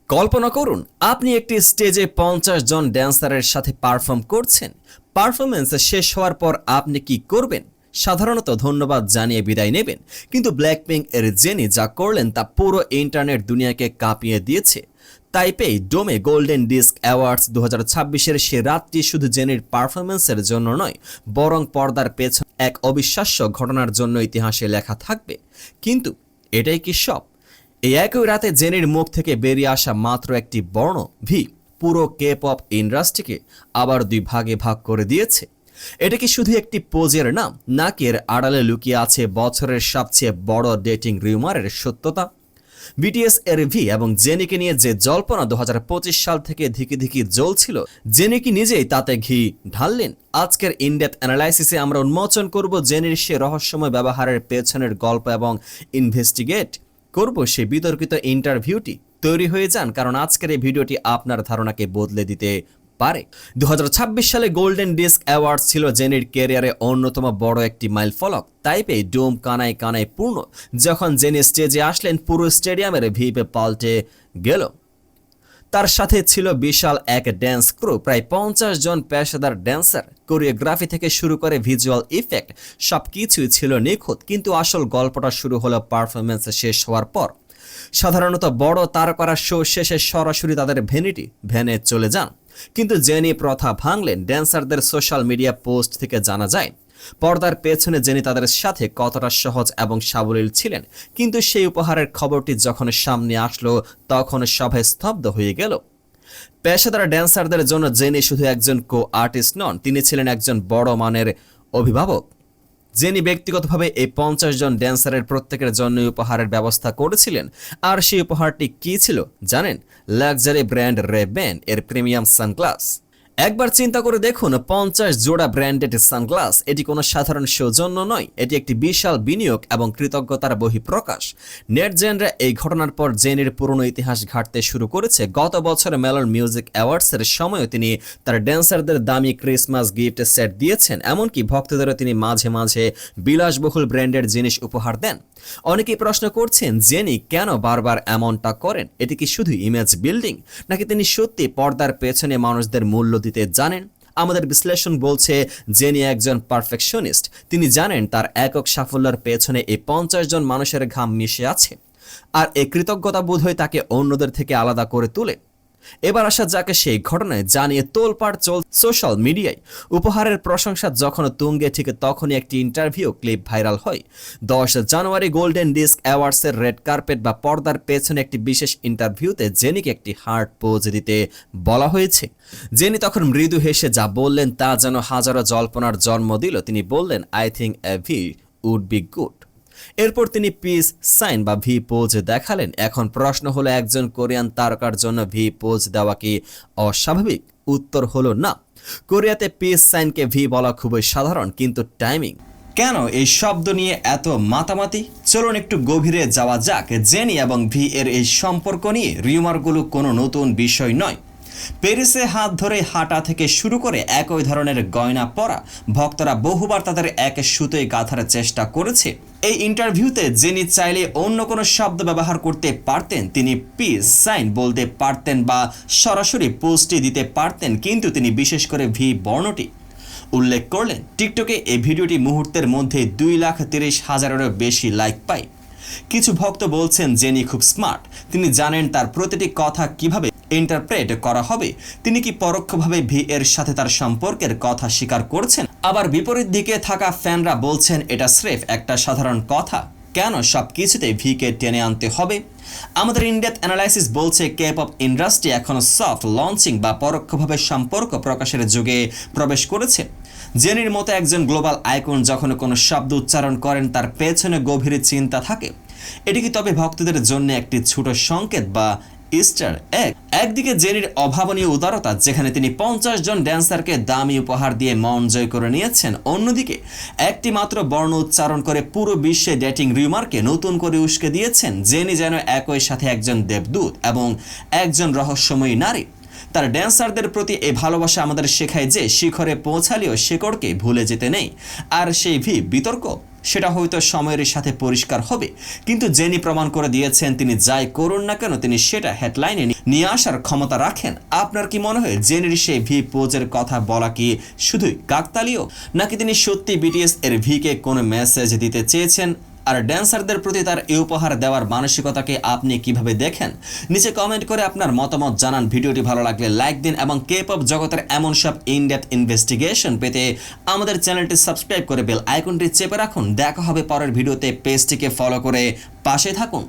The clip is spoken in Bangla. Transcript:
কল্পনা করুন আপনি একটি স্টেজে 50 জন ড্যান্সারের সাথে পারফর্ম করছেন। পারফরমেন্স শেষ হওয়ার পর আপনি কি করবেন? সাধারণত ধন্যবাদ জানিয়ে বিদায় নেবেন, কিন্তু ব্ল্যাকপিঙ্ক এর জেনি যা করলেন তা পুরো ইন্টারনেট দুনিয়াকে কাঁপিয়ে দিয়েছে। তাইপেই ডোমে গোল্ডেন ডিস্ক অ্যাওয়ার্ডস 2026-এর সে রাতটি শুধু জেনির পারফরমেন্সের জন্য নয়, বরং পর্দার পেছনে এক অবিশ্বাস্য ঘটনার জন্য ইতিহাসে লেখা থাকবে। কিন্তু এটাই কি সব? এই একই রাতে জেনির মুখ থেকে বেরিয়ে আসা মাত্র একটি বর্ণ ভি পুরো কে পপ ইন্ডাস্ট্রিকে আবার দুই ভাগে ভাগ করে দিয়েছে। এটা কি শুধু একটি পোজের নাম, নাকি এর আড়ালে লুকিয়ে আছে বছরের সবচেয়ে বড় ডেটিং রিউমারের সত্যতা? বিটিএস এর ভি এবং জেনিকে নিয়ে যে জল্পনা 2025 সাল থেকে ধিকি ধিকি জ্বলছিল, জেনি কি নিজেই তাতে ঘি ঢাললেন? আজকের ইনডেপথ অ্যানালাইসিসে আমরা উন্মোচন করব জেনির সে রহস্যময় ব্যবহারের পেছনের গল্প এবং ইনভেস্টিগেট করব সে বিতর্কিত ইন্টারভিউটি। তৈরি হয়ে যান, কারণ আজকের এই ভিডিওটি আপনার ধারণাকে বদলে দিতে পারে। 2026 সালে গোল্ডেন ডিস্ক অ্যাওয়ার্ডস ছিল জেনির ক্যারিয়ারে অন্যতম বড় একটি মাইলফলক। তাইপেই ডোম কানায় কানায় পূর্ণ। যখন জেনি স্টেজে আসলেন, পুরো স্টেডিয়ামের ভিপে পাল্টে গেল। তার সাথে ছিল বিশাল এক ড্যান্স ক্রু, প্রায় 50 জন পেশাদার ড্যান্সার। কোরিওগ্রাফি থেকে শুরু করে ভিজুয়াল ইফেক্ট সবকিছুই ছিল নিখুঁত। কিন্তু আসল গল্পটা শুরু হলো পারফরমেন্স শেষ হওয়ার পর। সাধারণত বড় তারকারা শো শেষে সরাসরি তাদের ভ্যানে চলে যান, কিন্তু জেনি প্রথা ভাঙলেন। ড্যান্সারদের সোশ্যাল মিডিয়া পোস্ট থেকে জানা যায় পর্দার পেছনে জেনি তাদের সাথে কতটা সহজ এবং সাবলীল ছিলেন। কিন্তু সেই উপহারের খবরটি যখন সামনে আসলো, তখন সবাই স্তব্ধ হয়ে গেল। পেশাদার ড্যান্সারদের জন্য জেনি শুধু একজন কো আর্টিস্ট নন, তিনি ছিলেন একজন বড় মানের অভিভাবক। জেনি ব্যক্তিগতভাবে এই 50 জন ড্যান্সারের প্রত্যেকের জন্য উপহারের ব্যবস্থা করেছিলেন। আর সেই উপহারটি কি ছিল জানেন? লাক্সারি ব্র্যান্ড রেবেন এর প্রিমিয়াম সানগ্লাস। একবার চিন্তা করে দেখুন, 50 জোড়া ব্র্যান্ডেড সানগ্লাস। এটি কোনো সাধারণ সৌজন্য নয়, এটি একটি বিশাল বিনিয়োগ এবং কৃতজ্ঞতার বহিঃপ্রকাশ। নেটজেনরা এই ঘটনার পর জেনির পুরনো ইতিহাস ঘাঁটতে শুরু করেছে। গত বছর মেলন মিউজিক অ্যাওয়ার্ডসের সময়ও তিনি তার ড্যান্সারদের দামি ক্রিসমাস গিফট সেট দিয়েছেন। এমনকি ভক্তদেরও তিনি মাঝে মাঝে বিলাসবহুল ব্র্যান্ডের জিনিস উপহার দেন। অনেকেই প্রশ্ন করছেন, জেনি কেন বারবার এমনটা করেন? এটি কি শুধু ইমেজ বিল্ডিং, নাকি তিনি সত্যি পর্দার পেছনে মানুষদের মূল্য দিতে জানেন? আমাদের বিশ্লেষণ বলছে জেনি একজন পারফেকশনিস্ট। তিনি জানেন তার একক সাফল্যের পেছনে এই 50 জন মানুষের ঘাম মিশে আছে, আর এই কৃতজ্ঞতা বোধহয় তাকে অন্যদের থেকে আলাদা করে তোলে। এবার আসা যাকে সেই ঘটনায় জানিয়ে তোলপাড় চল সোশ্যাল মিডিয়ায়। উপহারের প্রশংসা যখন তুঙ্গে, ঠিক তখনই একটি ইন্টারভিউ ক্লিপ ভাইরাল হয়। 10 জানুয়ারি গোল্ডেন ডিস্ক অ্যাওয়ার্ডসের রেড কার্পেট বা পর্দার পেছনে একটি বিশেষ ইন্টারভিউতে জেনিকে একটি হার্ট পোজ দিতে বলা হয়েছে। জেনি তখন মৃদু হেসে যা বললেন তা যেন হাজারো জল্পনার জন্ম দিল। তিনি বললেন, I think a V would be good. এরপর তিনি পিস সাইন বা ভি পোজ দেখালেন। এখন প্রশ্ন হলো, একজন কোরিয়ান তারকার জন্য ভি পোজ দেওয়া কি অস্বাভাবিক? উত্তর হলো না। কোরিয়াতে পিস সাইনকে ভি বলা খুবই সাধারণ, কিন্তু টাইমিং কেন এই শব্দ নিয়ে এত মাতামাতি? চলুন একটু গভীরে যাওয়া যাক। জেনি এবং ভি এর এই সম্পর্ক নিয়ে রিউমারগুলো কোনো নতুন বিষয় নয়। প্যারিসে হাত ধরে হাঁটা থেকে শুরু করে একই ধরনের গয়না পরা ভক্তরা বহুবার তাদের এক সুতোয় গাঁথার চেষ্টা করেছে। এই ইন্টারভিউতে জেনি চাইলে অন্য কোনো শব্দ ব্যবহার করতে পারতেন, তিনি পিস সাইন বলতে পারতেন বা সরাসরি পোস্টই দিতে পারতেন, কিন্তু তিনি বিশেষ করে ভি বর্ণটি উল্লেখ করলেন। টিকটকে এই ভিডিওটি মুহূর্তের মধ্যে 2,30,000-এরও বেশি লাইক পায়। কিছু ভক্ত বলছেন জেনি খুব স্মার্ট, তিনি জানেন তার প্রতিটি কথা কিভাবে ইন্টারপ্রেট করা হবে। তিনি কি পরোক্ষভাবে ভি এর সাথে তার সম্পর্কের কথা স্বীকার করছেন? আবার বিপরীত দিকে থাকা ফ্যানরা বলছেন এটা স্রেফ একটা সাধারণ কথা, কেন সব কিছুতে ভিকে টেনে আনতে হবে? আমাদের ইনডেপথ অ্যানালাইসিস বলছে কে পপ ইন্ডাস্ট্রি এখনো সফট লঞ্চিং বা পরোক্ষভাবে সম্পর্ক প্রকাশের যুগে প্রবেশ করেছে। জেনির মতো একজন গ্লোবাল আইকন যখন কোনো শব্দ উচ্চারণ করেন, তার পেছনে গভীর চিন্তা থাকে। এটি কি তবে ভক্তদের জন্য একটি ছোট সংকেত বা ইস্টার এগ? একদিকে জেনির অভাবনীয় উদারতা, যেখানে তিনি 50 জন ড্যান্সারকে দামি উপহার দিয়ে মন জয় করে নিয়েছেন। অন্যদিকে একটি মাত্র বর্ণ উচ্চারণ করে পুরো বিশ্বে ডেটিং রিউমারকে নতুন করে উস্কে দিয়েছেন। জেনি যেন একই সাথে একজন দেবদূত এবং একজন রহস্যময়ী নারী। তার ড্যান্সারদের প্রতি এই ভালোবাসা আমাদের শেখায় যে শিখরে পৌঁছালেও শেকড়কে ভুলে যেতে নেই। আর সেই ভি বিতর্ক, সেটা হয়তো সময়ের সাথে পরিষ্কার হবে, কিন্তু জেনি প্রমাণ করে দিয়েছেন তিনি যাই করুন না কেন তিনি সেটা হেডলাইনে নিয়ে আসার ক্ষমতা রাখেন। আপনার কি মনে হয় জেনির সেই ভি পোজের কথা বলা কি শুধুই কাকতালীয়, নাকি তিনি সত্যি বিটিএস এর ভিকে কোনো মেসেজ দিতে চেয়েছেন? আর ড্যান্সারদের প্রতি তার এই উপহার দেওয়ার মানসিকতাকে আপনি কিভাবে দেখেন? নিচে কমেন্ট করে আপনার মতামত জানান। ভিডিওটি ভালো লাগলে লাইক দিন এবং কে-পপ জগতের এমন সব ইন-ডেপথ ইনভেস্টিগেশন পেতে আমাদের চ্যানেলটি সাবস্ক্রাইব করে বেল আইকনটি চেপে রাখুন। দেখা হবে পরের ভিডিওতে। পেজটিকে ফলো করে পাশে থাকুন।